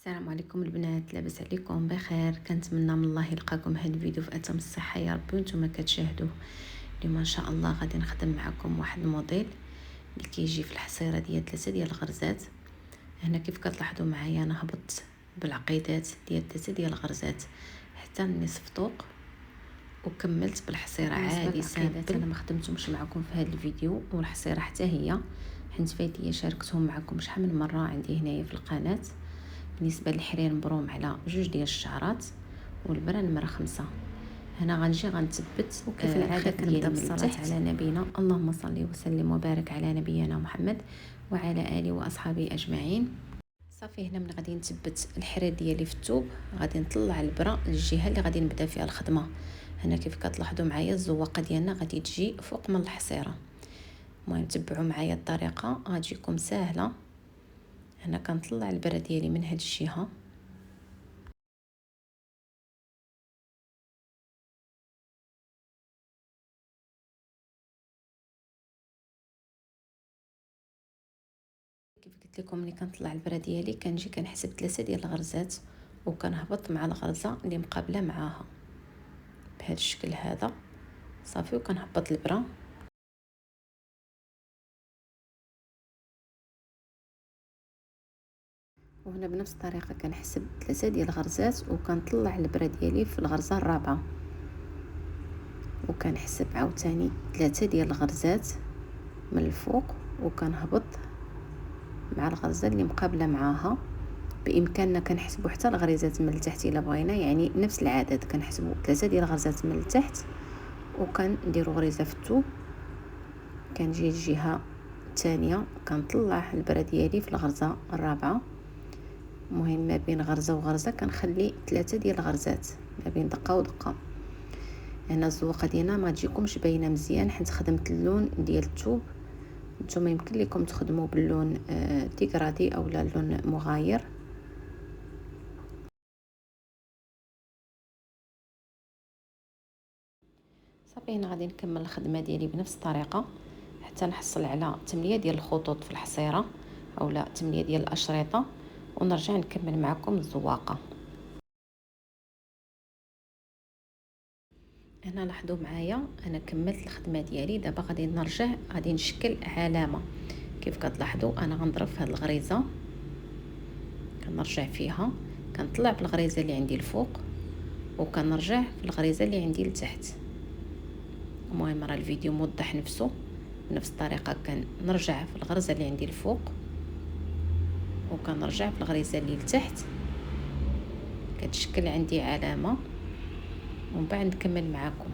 السلام عليكم البنات، لاباس عليكم بخير؟ كنتمنى من الله يلقاكم هذا الفيديو في اتم الصحه يا ربي وانتم كتشاهدوه. اليوم ان شاء الله غادي نخدم معكم واحد الموديل اللي كيجي في الحصيره ديال 3 ديال الغرزات. هنا كيف كتلاحظوا معايا انا هبطت بالعقيدات ديال 3 ديال الغرزات حتى النصف طوق وكملت بالحصيره عادي سامبل. انا ما خدمتهمش معكم في هذا الفيديو والحصيره حتى هي حيت فايتيه شاركتهم معكم شحال من مره عندي هنايا في القناه. بالنسبه للحرير مبروم على 2 ديال الشعرات والبره نمره 5. هنا غنجي غنثبت وكيف العاده كنبدا بالصلاه على نبينا، اللهم صل وسلم وبارك على نبينا محمد وعلى اله واصحابه اجمعين. صافي هنا من غادي نثبت الحرير ديالي في الثوب غادي نطلع البره للجهه اللي غادي نبدا فيها الخدمه. هنا كيف كتلاحظوا معايا الزواقه ديالنا غادي تجي فوق من الحصيره. المهم تبعوا معايا الطريقه غتجيكم سهله. هنا كنطلع البره ديالي من هاد الجهه كيف قلت لكم. ملي كنطلع البره ديالي كنجي كنحسب 3 ديال الغرزات وكنهبط مع الغرزه اللي مقابله معاها بهذا الشكل هذا. صافي وكنهبط البره وهنا بنفس الطريقه كنحسب 3 ديال الغرزات وكنطلع البره ديالي في الغرزه الرابعه وكنحسب عاوتاني 3 ديال الغرزات من الفوق وكنهبط مع الغرزه اللي مقابله معاها. بامكاننا كنحسبوا حتى الغريزات من التحت الا بغينا، يعني نفس العدد كنحسبوا 3 ديال الغرزات من التحت وكنديروا غريزه في الثوب. كنجي الجهه الثانيه كنطلع البره ديالي في الغرزه الرابعه. المهم ما بين غرزه وغرزه كنخلي 3 ديال الغرزات ما بين دقه ودقه. هنا الزواقه ديالنا ما تجيكمش باينه مزيان حيت خدمت اللون ديال الثوب. نتوما يمكن لكم تخدموا باللون ديكرادي اولا اللون مغاير. صافي هنا غادي نكمل الخدمه ديالي بنفس الطريقه حتى نحصل على 8 ديال الخطوط في الحصيره اولا 8 ديال الاشرطه ونرجع نكمل معكم الزواقه. هنا لاحظوا معايا انا كملت الخدمه ديالي. دابا غادي نرجع غادي نشكل علامه. كيف كتلاحظوا انا غنضرب في هذه الغريزه كنرجع فيها كنطلع في الغريزه اللي عندي الفوق وكنرجع في الغريزه اللي عندي لتحت. المهم راه الفيديو موضح نفسه. بنفس الطريقه كنرجع في الغرزه اللي عندي الفوق وكنرجع في الغريزه اللي لتحت كتشكل عندي علامه ومن بعد نكمل معكم.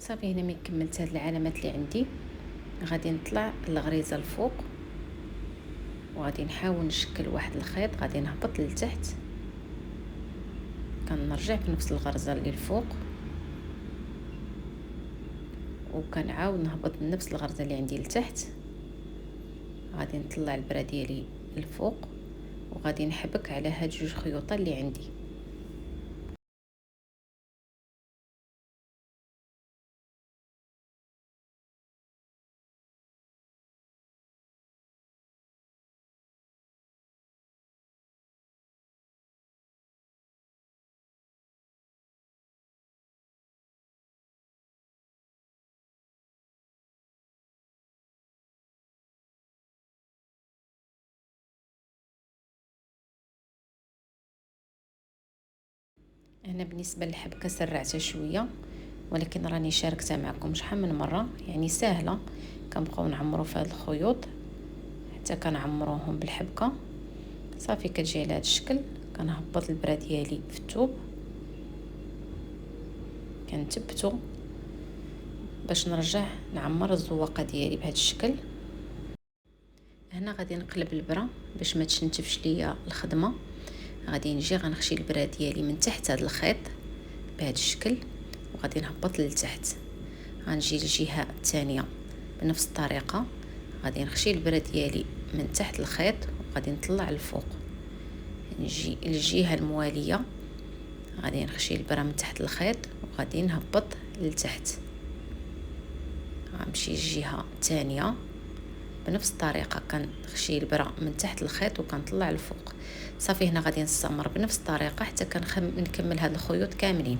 صافي هنا ملي كملت هاد العلامات اللي عندي غادي نطلع الغريزه الفوق وغادي نحاول نشكل واحد الخيط. غادي نهبط لتحت كنرجع في نفس الغرزه اللي الفوق وكنعاود نهبط من نفس الغرزه اللي عندي لتحت. غادي نطلع البره ديالي الفوق وغادي نحبك على هاد جوج خيوط اللي عندي. هنا بالنسبه للحبكه سرعتها شويه ولكن راني شاركتها معكم شحال من مره، يعني سهله. كنبقاو نعمروا في هذه الخيوط حتى كنعمروهم بالحبكه. صافي كتجي على هذا الشكل. كنهبط البرا ديالي في الثوب، كنثبتو باش نرجع نعمر الزواقه ديالي بهذا الشكل. هنا غادي نقلب البرا باش ما تشنتفش ليا الخدمه. غادي نجي غنخشي البرا ديالي من تحت هذا الخيط بهذا الشكل، وغادي نهبط لتحت. غنجي للجهه الثانيه بنفس الطريقه، غادي نخشي البرا ديالي من تحت الخيط وغادي نطلع الفوق. نجي للجهه المواليه، غادي نخشي البرا من تحت الخيط وغادي نهبط لتحت. غنمشي للجهه الثانيه بنفس الطريقه، كنخشي البرا من تحت الخيط وكنطلع الفوق. صافي هنا غادي نستمر بنفس الطريقه حتى نكمل هاد الخيوط كاملين.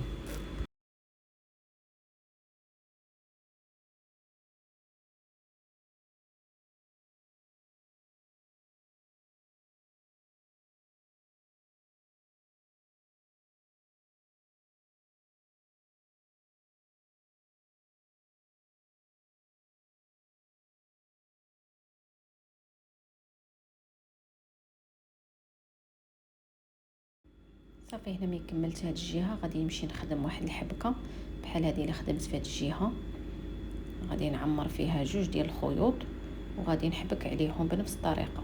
صافي هنا ملي كملت هاد الجهه غادي نمشي نخدم واحد الحبكه بحال هذه اللي خدمت في هاد الجهه. غادي نعمر فيها جوج ديال الخيوط وغادي نحبك عليهم بنفس الطريقه.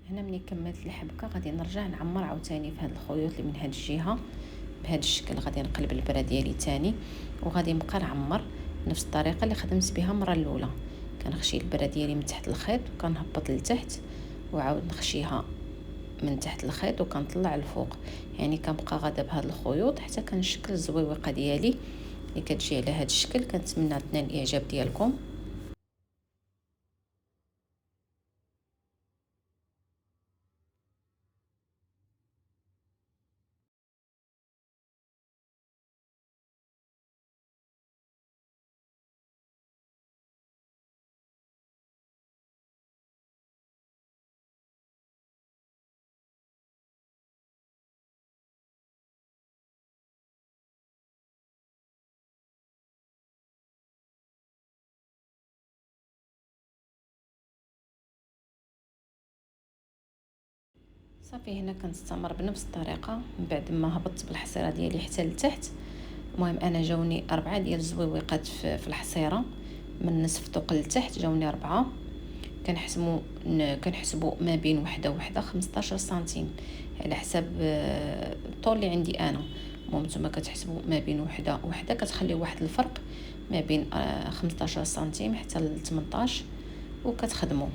هنا ملي كملت الحبكه غادي نرجع نعمر عاوتاني في هاد الخيوط اللي من هاد الجهه بهذا الشكل. غادي نقلب البرا ديالي تاني وغادي نبقى نعمر بنفس الطريقه اللي خدمت بها المره الاولى. كنخشي البرا ديالي من تحت الخيط وكنهبط لتحت وعاود نخشيها من تحت الخيط وكنطلع الفوق. يعني كنبقى غاده بهاد الخيوط حتى كنشكل الزويوقه ديالي اللي كتجي على هذا الشكل. كنتمنى تنال الاعجاب ديالكم. صافي هنا كنستمر بنفس الطريقه من بعد ما هبطت بالحصيره ديالي حتى لتحت. المهم انا جاوني 4 ديال الزويوقات في الحصيره من النصف طوق لتحت، جاوني 4. كنحسبوا ما بين وحده وحده 15 سنتيم على حساب الطول اللي عندي انا. المهم نتوما كتحسبوا ما بين وحده وحده، كتخليو واحد الفرق ما بين 15 سنتيم حتى ل 18 وكتخدموا.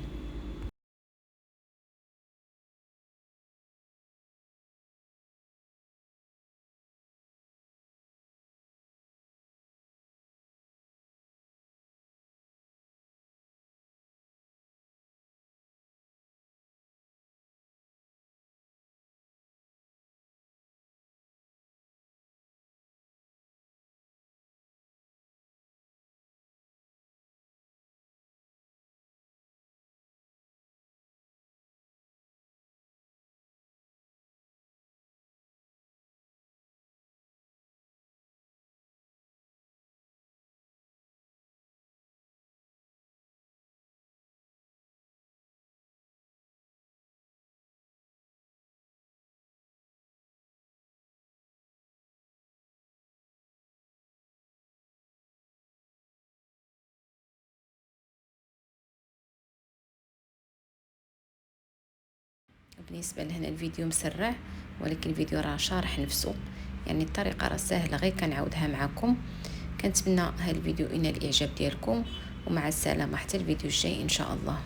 بالنسبه لهنا الفيديو مسرع، ولكن الفيديو راه شارح نفسه. يعني الطريقه راه سهله، غير كنعاودها معكم. كنتمنى هذا الفيديو ينال الاعجاب ديالكم، ومع السلامه حتى الفيديو الجاي ان شاء الله.